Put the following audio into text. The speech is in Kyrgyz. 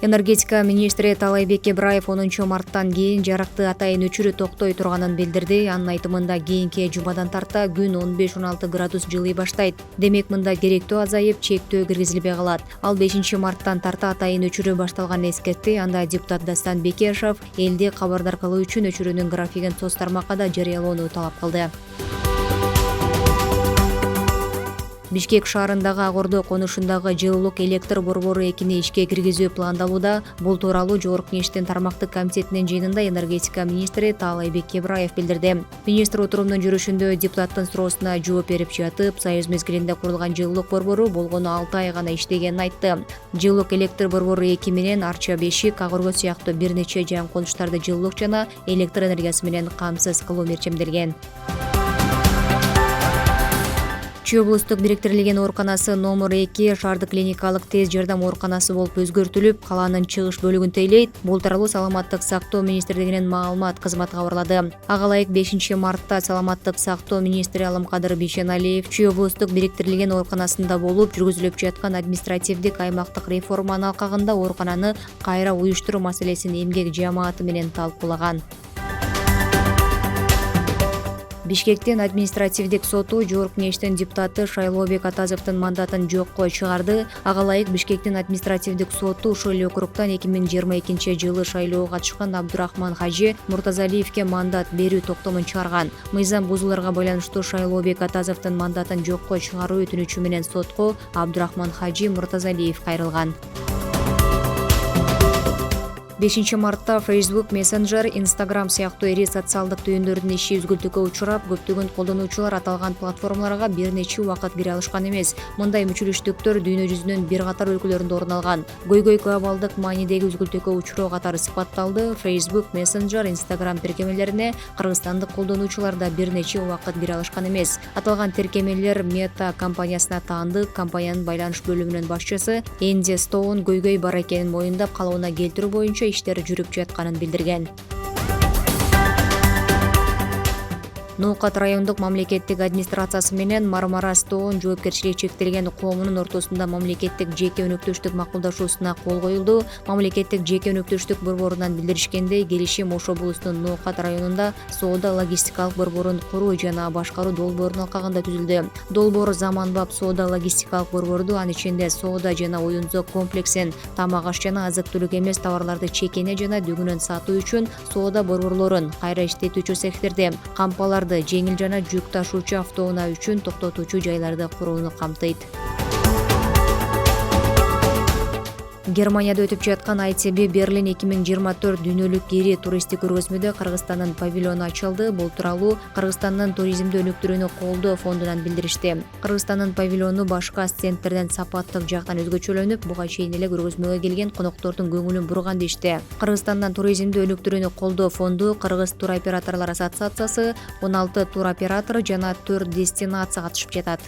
Энергетика министри Таалайбек Ибраев 10 марттан кийин жарыкты атайын өчүрүү токтой турганын билдирди. Анын айтымында кийинки жумадан тарта күн 15-16 градус жылый баштайт. Демек мында керектөө азайып, чектөө киргизилбей калат. Ал 5 марттан тарта атайын өчүрүү башталганын эскертти. Анда депутат Дастан Бекешев элди кабардар кылуу үчүн өчүрүүнүн графигин соц тармакка жарыялоону талап кылды. Бишкек шаарындагы Ак Ордо конушундагы жылуулук электр борбору 2-ни ишке киргизүү пландалууда. Бул тууралуу Жогорку Кеңештин тармактык комитетинин жыйынында энергетика министри Таалайбек Ибраев билдирди. Министр отурумдун жүрүшүндө депутаттын суроосуна жооп берип жатып, союз мезгилинде курулган жылуулук борбору болгону 6 ай гана иштегенин айтты. Жылуулук электр борбору 2 менен Арча Бешик, Ак Орго сыяктуу бир нече жайым конуштарды жылуулук жана электр энергиясы менен камсыз кылуу мерчемделген. Чүй облустук бириктирилген ооруканасы номер 2 шаардык клиникалык тез жардам ооруканасы болуп өзгөртүлүп, калаанын чыгыш бөлүгүн тейлейт. Бул тууралуу Саламаттык сактоо министрлигинин маалымат кызматы кабарлады. Ага ылайык 5 мартта Саламаттык сактоо министри Алымкадыр Бейшеналиев Чүй облустук бириктирилген ооруканасында болуп, жүргүзүлүп жаткан административдик аймактык реформанын алкагында оорукананы кайра уюштуруу маселесин эмгек жамааты менен талкуулаган. Бишкектин административдик соту Жогорку Кеңештин депутаты Шайлообек Атазовдун мандатын жокко чыгарды. Ага ылайык Бишкектин административдик соту ушул эле округтан 2022 жылы шайлоого катышкан Абдурахман Хажи Муртазалиевке мандат берүү токтомун чыгарган. Мыйзам бузууларга байланыштуу Шайлообек Атазовдун мандатын жокко чыгаруу өтүнүчү менен сотко Абдурахман Хажи Муртазалиев кайрылган. 5 мартта Facebook, Messenger, Instagram сыяктуу ири социалдык түйүндөрдүн иши үзгүлтүүгө учурап, көптөгөн колдонуучулар аталган платформаларга бир нече убакыт кире алышкан эмес. Мындай мүчүлүштүктөр дүйнө жүзүнүн бир катар өлкөлөрүндө орун алган. Көйгөй глобалдык маанидеги үзгүлтүүгө учуроо катары сыпатталды. Facebook, Messenger, Instagram тиркемелерине кыргызстандык колдонуучулар да бир нече убакыт кире алышкан эмес. Аталган тиркемелер Meta компаниясына таандык. Компаниянын байланыш бөлүмүнүн башчысы Энди Стоун көйгөй бар экенин моюндап, калыбына келтирүү боюнча иштер жүрүп жатканын билдирген. Ноокат райондук мамлекеттик администрациясы менен Мармара Стоун жоопкерчилиги чектелген коомунун ортосунда мамлекеттик жеке өнөктөштүк макулдашуусуна кол коюлду. Мамлекеттик жеке өнөктөштүк борборунан билдиришкендей, келишим Ош облусунун Ноокат районунда соода логистикалык борборун куруу жана башкаруу долбоорунун алкагында түзүлдү. Долбоор заманбап соода логистикалык борборду, анын ичинде соода жана оюн-зоок комплексин, тамак-аш жана азык-түлүк эмес товарларды чекене жана дүгүнөн сатуу үчүн соода борборлорун, кайра иштетүүчү секторди, кампаларды, жеңил жана жүк ташуучу автоунаа үчүн токтотуучу жайларды курууну камтыйт. Германияда өтүп жаткан ITB Берлин 2024 дүйнөлүк ири туристтик көргөзмөдө Кыргызстандын павильону ачылды. Бул тууралуу Кыргызстандын туризмди өнүктүрүүнү колдоо фондунан билдиришти. Кыргызстандын павильону башка стендтерден сапаттык жактан өзгөчөлөнүп, буга чейин эле көргөзмөгө келген коноктордун көңүлүн бурган дешти. Кыргызстандан туризмди өнүктүрүүнү колдоо фонду, Кыргыз туроператорлор ассоциациясы, 16 туроператор жана 4 дестинация катышып жатат.